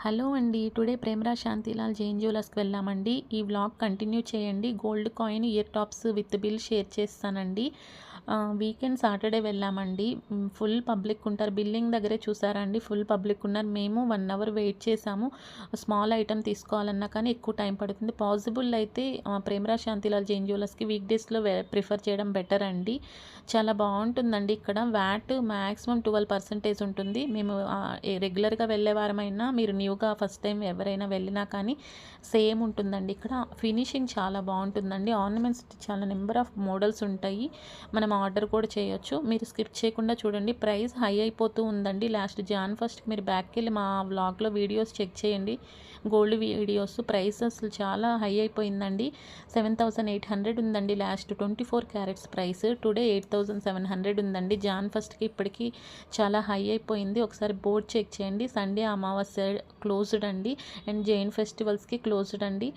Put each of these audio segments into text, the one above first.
Hello అండి. Today Premraj Shantilal Jain జ్యువెలర్స్‌కి వెళ్ళామండి. ఈ వ్లాగ్ కంటిన్యూ చేయండి. Gold coin, ear tops with bill share చేస్తానండి. వీకెండ్ సాటర్డే వెళ్ళామండి. ఫుల్ పబ్లిక్ ఉంటారు. బిల్లింగ్ దగ్గరే చూసారా అండి, ఫుల్ పబ్లిక్ ఉన్నారు. మేము 1 అవర్ వెయిట్ చేసాము. స్మాల్ ఐటెమ్ తీసుకోవాలన్నా కానీ ఎక్కువ టైం పడుతుంది. పాసిబుల్ అయితే ప్రేమరాజ్ శాంతిలాల్ జైన్ జ్యువెలర్స్‌కి వీక్ డేస్‌లో ప్రిఫర్ చేయడం బెటర్ అండి. చాలా బాగుంటుందండి. ఇక్కడ వ్యాట్ మ్యాక్సిమం 12% ఉంటుంది. మేము రెగ్యులర్గా వెళ్ళే వారమైనా, మీరు న్యూగా ఫస్ట్ టైం ఎవరైనా వెళ్ళినా కానీ సేమ్ ఉంటుందండి. ఇక్కడ ఫినిషింగ్ చాలా బాగుంటుందండి. ఆర్నమెంట్స్ చాలా నెంబర్ ఆఫ్ మోడల్స్ ఉంటాయి. మనం ఆర్డర్ కూడా చేయొచ్చు. మీరు స్కిప్ చేయకుండా చూడండి. ప్రైస్ హై అయిపోతూ ఉందండి. లాస్ట్ జాన్ ఫస్ట్కి మీరు బ్యాక్కి వెళ్ళి మా వ్లాగ్లో వీడియోస్ చెక్ చేయండి. గోల్డ్ వీడియోస్ ప్రైస్ అసలు చాలా హై అయిపోయిందండి. 7,800 ఉందండి లాస్ట్ 24 క్యారెట్స్ ప్రైస్. టుడే 8,700 ఉందండి. జాన్ ఫస్ట్కి ఇప్పటికీ చాలా హై అయిపోయింది. ఒకసారి బోర్డ్ చెక్ చేయండి. సండే అమావాస్య క్లోజ్డ్ అండి. అండ్ జైన్ ఫెస్టివల్స్కి క్లోజ్డ్ అండి.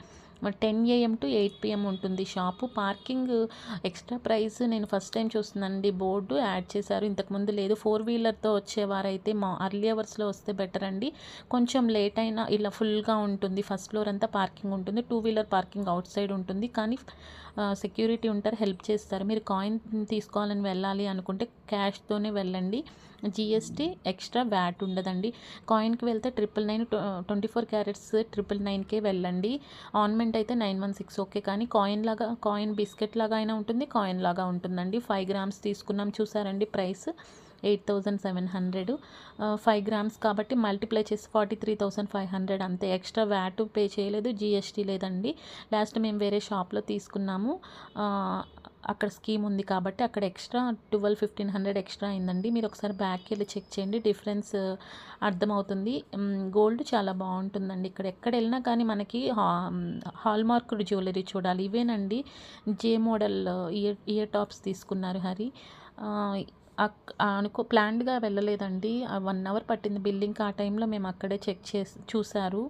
10 AM to 8 PM ఉంటుంది షాపు. పార్కింగ్ ఎక్స్ట్రా ప్రైస్ నేను ఫస్ట్ టైం చూస్తున్నానండి. బోర్డు యాడ్ చేశారు, ఇంతకుముందు లేదు. 4 వీలర్తో వచ్చేవారైతే అర్లీ అవర్స్లో వస్తే బెటర్ అండి. కొంచెం లేట్ అయినా ఇలా ఫుల్గా ఉంటుంది. ఫస్ట్ ఫ్లోర్ అంతా పార్కింగ్ ఉంటుంది. 2 వీలర్ పార్కింగ్ అవుట్ సైడ్ ఉంటుంది. కానీ సెక్యూరిటీ ఉంటారు, హెల్ప్ చేస్తారు. మీరు కాయిన్ తీసుకోవాలని వెళ్ళాలి అనుకుంటే క్యాష్తోనే వెళ్ళండి. GST ఎక్స్ట్రా వ్యాట్ ఉండదండి. కాయిన్కి వెళ్తే 999, 24 క్యారెట్స్ 999కే వెళ్ళండి. ఆర్నమెంట్ అయితే 916 ఓకే. కానీ కాయిన్ బిస్కెట్ లాగా అయినా ఉంటుంది, కాయిన్ లాగా ఉంటుందండి. 5 గ్రామ్స్ తీసుకున్నాం, చూసారండి ప్రైస్ 8,700. 5 గ్రామ్స్ కాబట్టి మల్టిప్లై చేసి 43,500 అంతే. ఎక్స్ట్రా వ్యాట్ పే చేయలేదు, GST లేదండి. లాస్ట్ మేము వేరే షాప్లో తీసుకున్నాము. అక్కడ స్కీమ్ ఉంది కాబట్టి అక్కడ ఎక్స్ట్రా 1,1500 ఎక్స్ట్రా అయిందండి. మీరు ఒకసారి బ్యాక్కి వెళ్ళి చెక్ చేయండి, డిఫరెన్స్ అర్థమవుతుంది. గోల్డ్ చాలా బాగుంటుందండి. ఇక్కడ ఎక్కడ వెళ్ళినా కానీ మనకి హాల్మార్క్డ్ జ్యువెలరీ చూడాలి. ఇవేనండి జే మోడల్ ఇయర్ టాప్స్ తీసుకున్నారు హరి. ప్లాన్డ్గా వెళ్ళలేదండి. 1 అవర్ పట్టింది బిల్లింగ్కి. ఆ టైంలో మేము అక్కడే చెక్ చేసి చూసారు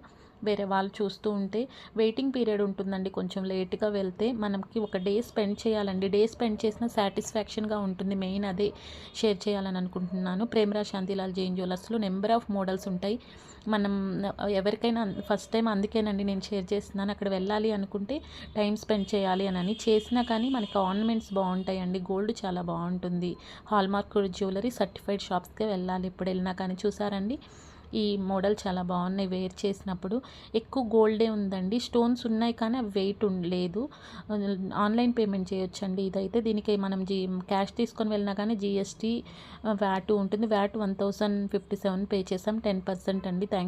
వేరే వాళ్ళు చూస్తూ ఉంటే. వెయిటింగ్ పీరియడ్ ఉంటుందండి. కొంచెం లేట్గా వెళ్తే మనకి ఒక డే స్పెండ్ చేయాలండి. డే స్పెండ్ చేసిన సాటిస్ఫాక్షన్గా ఉంటుంది. మెయిన్ అదే షేర్ చేయాలని అనుకుంటున్నాను. ప్రేమరాజ్ శాంతిలాల్ జైన్ జ్యువెలర్స్లో నెంబర్ ఆఫ్ మోడల్స్ ఉంటాయి. మనం ఎవరికైనా ఫస్ట్ టైం అందుకేనండి నేను షేర్ చేస్తున్నాను. అక్కడ వెళ్ళాలి అనుకుంటే టైం స్పెండ్ చేయాలి అని చేసినా కానీ మనకి ఆర్నమెంట్స్ బాగుంటాయండి. గోల్డ్ చాలా బాగుంటుంది. హాల్మార్క్ జ్యువెలరీ సర్టిఫైడ్ షాప్స్కే వెళ్ళాలి ఎప్పుడు వెళ్ళినా కానీ. చూసారండి ఈ మోడల్ చాలా బాగున్నాయి. వేర్ చేసినప్పుడు ఎక్కువ గోల్డే ఉందండి. స్టోన్స్ ఉన్నాయి కానీ అవి వెయిట్ లేదు. ఆన్లైన్ పేమెంట్ చేయొచ్చండి. ఇదైతే దీనికి మనం క్యాష్ తీసుకొని వెళ్ళినా కానీ GST వ్యాట్ ఉంటుంది. వ్యాట్ 1,057 పే చేసాం, 10% అండి. థ్యాంక్స్.